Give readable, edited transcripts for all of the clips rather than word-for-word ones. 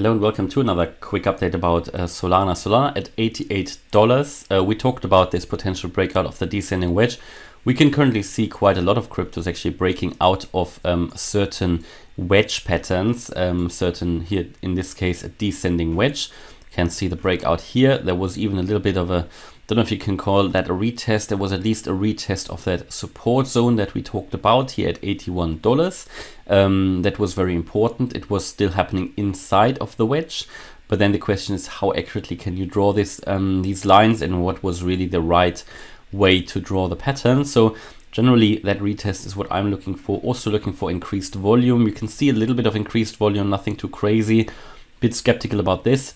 Hello and welcome to another quick update about Solana. Solana at $88. We talked about this potential breakout of the descending wedge. We can currently see quite a lot of cryptos actually breaking out of certain wedge patterns, certain here in this case a descending wedge. You can see the breakout here. There was even a little bit of a, don't know if you can call that a retest. There was at least a retest of that support zone that we talked about here at $81. That was very important. It was still happening inside of the wedge, but then the question is how accurately can you draw this these lines, and what was really the right way to draw the pattern. So generally that retest is what I'm looking for. Also looking for increased volume. You can see a little bit of increased volume, nothing too crazy. Bit skeptical about this.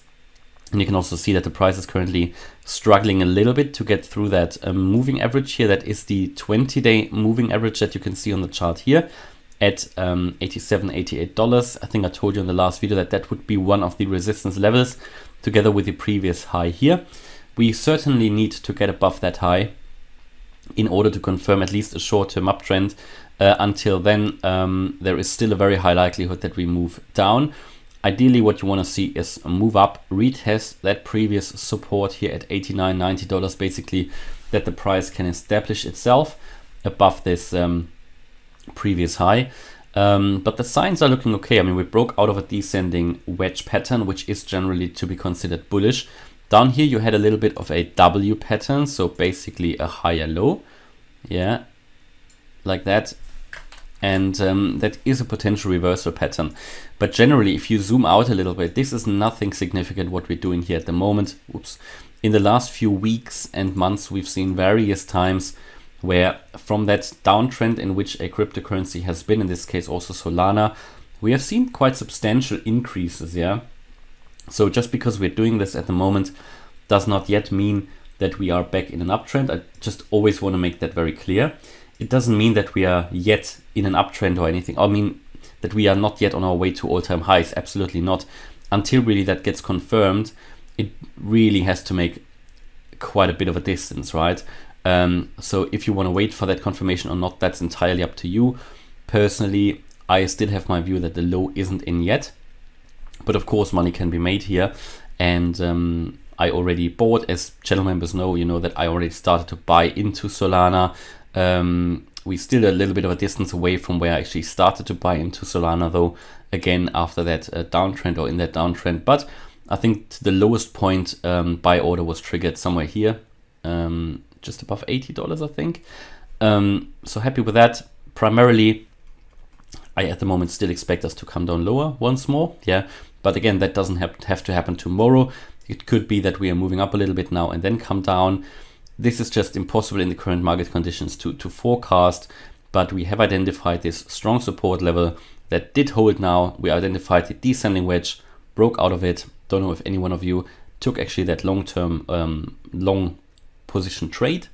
And you can also see that the price is currently struggling a little bit to get through that moving average here. That is the 20-day moving average that you can see on the chart here at $87, $88. I think I told you in the last video that that would be one of the resistance levels together with the previous high here. We certainly need to get above that high in order to confirm at least a short-term uptrend. Until then, there is still a very high likelihood that we move down. Ideally, what you want to see is a move up, retest that previous support here at $89, $90, basically that the price can establish itself above this previous high. But the signs are looking okay. I mean, we broke out of a descending wedge pattern, which is generally to be considered bullish. Down here, you had a little bit of a W pattern, so basically a higher low. Yeah, like that. And that is a potential reversal pattern. But generally, if you zoom out a little bit, this is nothing significant what we're doing here at the moment. Oops. In the last few weeks and months, we've seen various times where from that downtrend in which a cryptocurrency has been, in this case also Solana, we have seen quite substantial increases, yeah? So just because we're doing this at the moment does not yet mean that we are back in an uptrend. I just always want to make that very clear. It doesn't mean that we are yet in an uptrend or anything. I mean that we are not yet on our way to all-time highs. Absolutely not. Until really that gets confirmed, it really has to make quite a bit of a distance, right? So if you want to wait for that confirmation or not, that's entirely up to you. Personally, I still have my view that the low isn't in yet. But of course, money can be made here. And I already bought, as channel members know, you know that I already started to buy into Solana. We still a little bit of a distance away from where I actually started to buy into Solana, though, again, after that downtrend or in that downtrend. But I think the lowest point buy order was triggered somewhere here, just above $80, I think. So happy with that. Primarily, I at the moment still expect us to come down lower once more. Yeah, but again, that doesn't have to happen tomorrow. It could be that we are moving up a little bit now and then come down. This is just impossible in the current market conditions to forecast, but we have identified this strong support level that did hold now. We identified the descending wedge, broke out of it. Don't know if any one of you took actually that long-term long position trade.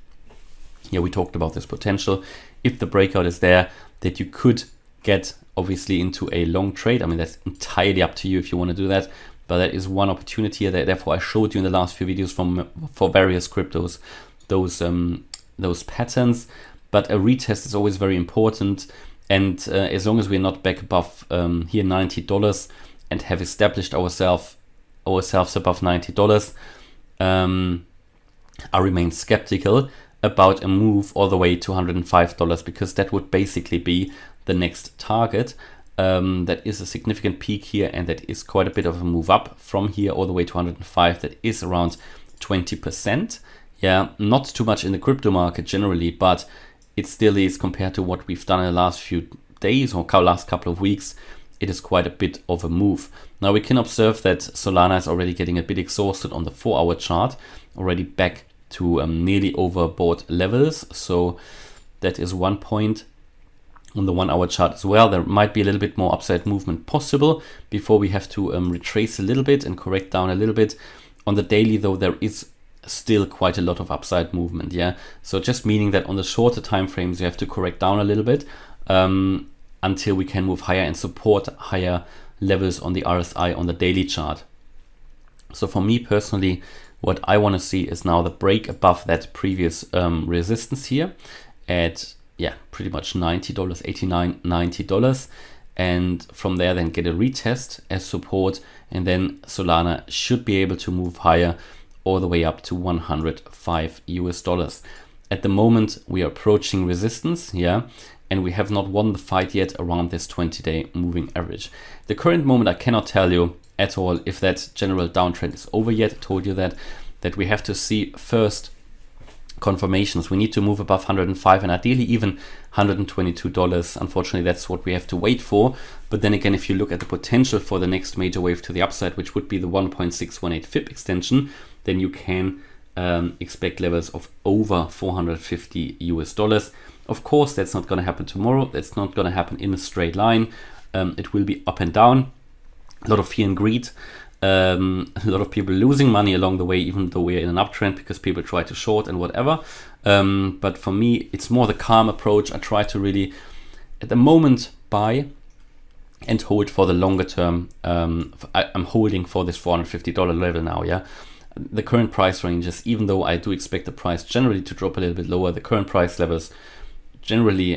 Yeah, we talked about this potential. If the breakout is there, that you could get obviously into a long trade. I mean, that's entirely up to you if you want to do that. But that is one opportunity. Therefore, I showed you in the last few videos for various cryptos those patterns. But a retest is always very important. And as long as we're not back above here $90 and have established ourselves above $90, I remain skeptical about a move all the way to $105, because that would basically be the next target. That is a significant peak here, and that is quite a bit of a move up from here all the way to 105. That is around 20%. Yeah, not too much in the crypto market generally, but it still is compared to what we've done in the last few days or last couple of weeks. It is quite a bit of a move. Now we can observe that Solana is already getting a bit exhausted on the 4-hour chart, already back to nearly overbought levels. So that is one point. On the 1-hour chart as well, there might be a little bit more upside movement possible before we have to retrace a little bit and correct down a little bit. On the daily though, there is still quite a lot of upside movement. Yeah, so just meaning that on the shorter time frames you have to correct down a little bit until we can move higher and support higher levels on the RSI on the daily chart. So for me personally, what I want to see is now the break above that previous resistance here at pretty much $90, $89, $90. and from there then get a retest as support, and then Solana should be able to move higher all the way up to $105. At the moment we are approaching resistance, and we have not won the fight yet around this 20-day moving average. The current moment I cannot tell you at all if that general downtrend is over yet. I told you that we have to see first confirmations. We need to move above 105 and ideally even $122. Unfortunately, that's what we have to wait for. But then again, if you look at the potential for the next major wave to the upside, which would be the 1.618 FIB extension, then you can expect levels of over $450. Of course, that's not going to happen tomorrow. That's not going to happen in a straight line. It will be up and down. A lot of fear and greed. A lot of people losing money along the way, even though we're in an uptrend, because people try to short and whatever. But for me, it's more the calm approach. I try to really, at the moment, buy and hold for the longer term. I'm holding for this $450 level now, The current price ranges, even though I do expect the price generally to drop a little bit lower, the current price levels generally,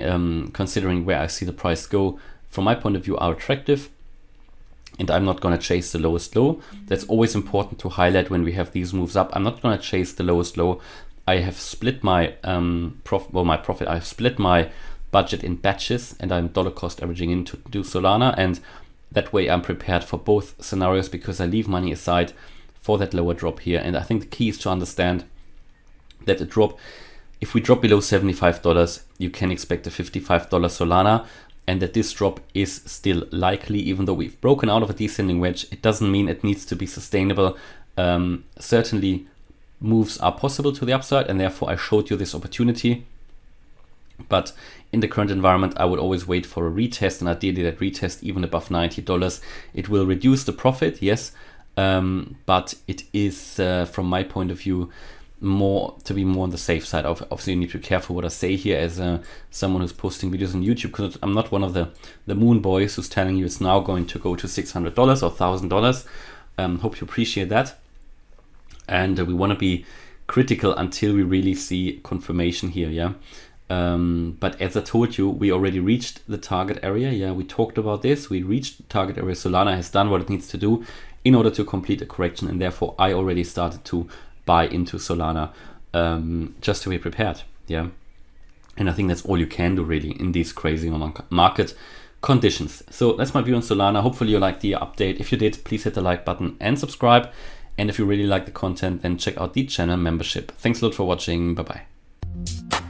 considering where I see the price go, from my point of view, are attractive. And I'm not going to chase the lowest low. That's always important to highlight when we have these moves up. I'm not going to chase the lowest low. I have split my profit. I've split my budget in batches, and I'm dollar cost averaging in to do Solana. And that way I'm prepared for both scenarios because I leave money aside for that lower drop here. And I think the key is to understand that a drop, if we drop below $75, you can expect a $55 Solana. And that this drop is still likely, even though we've broken out of a descending wedge. It doesn't mean it needs to be sustainable. Certainly moves are possible to the upside, and therefore I showed you this opportunity. But in the current environment, I would always wait for a retest, and ideally that retest even above $90. It will reduce the profit, yes, but it is, from my point of view, to be more on the safe side. Obviously, you need to be careful what I say here as someone who's posting videos on YouTube, because I'm not one of the moon boys who's telling you it's now going to go to $600 or $1,000. Hope you appreciate that. And we want to be critical until we really see confirmation here, but as I told you, we already reached the target area. We talked about this. We reached the target area. Solana has done what it needs to do in order to complete a correction, and therefore I already started to buy into Solana just to be prepared, and I think that's all you can do really in these crazy market conditions. So that's my view on Solana. Hopefully you liked the update. If you did, please hit the like button and subscribe, and if you really like the content, then check out the channel membership. Thanks a lot for watching. Bye bye.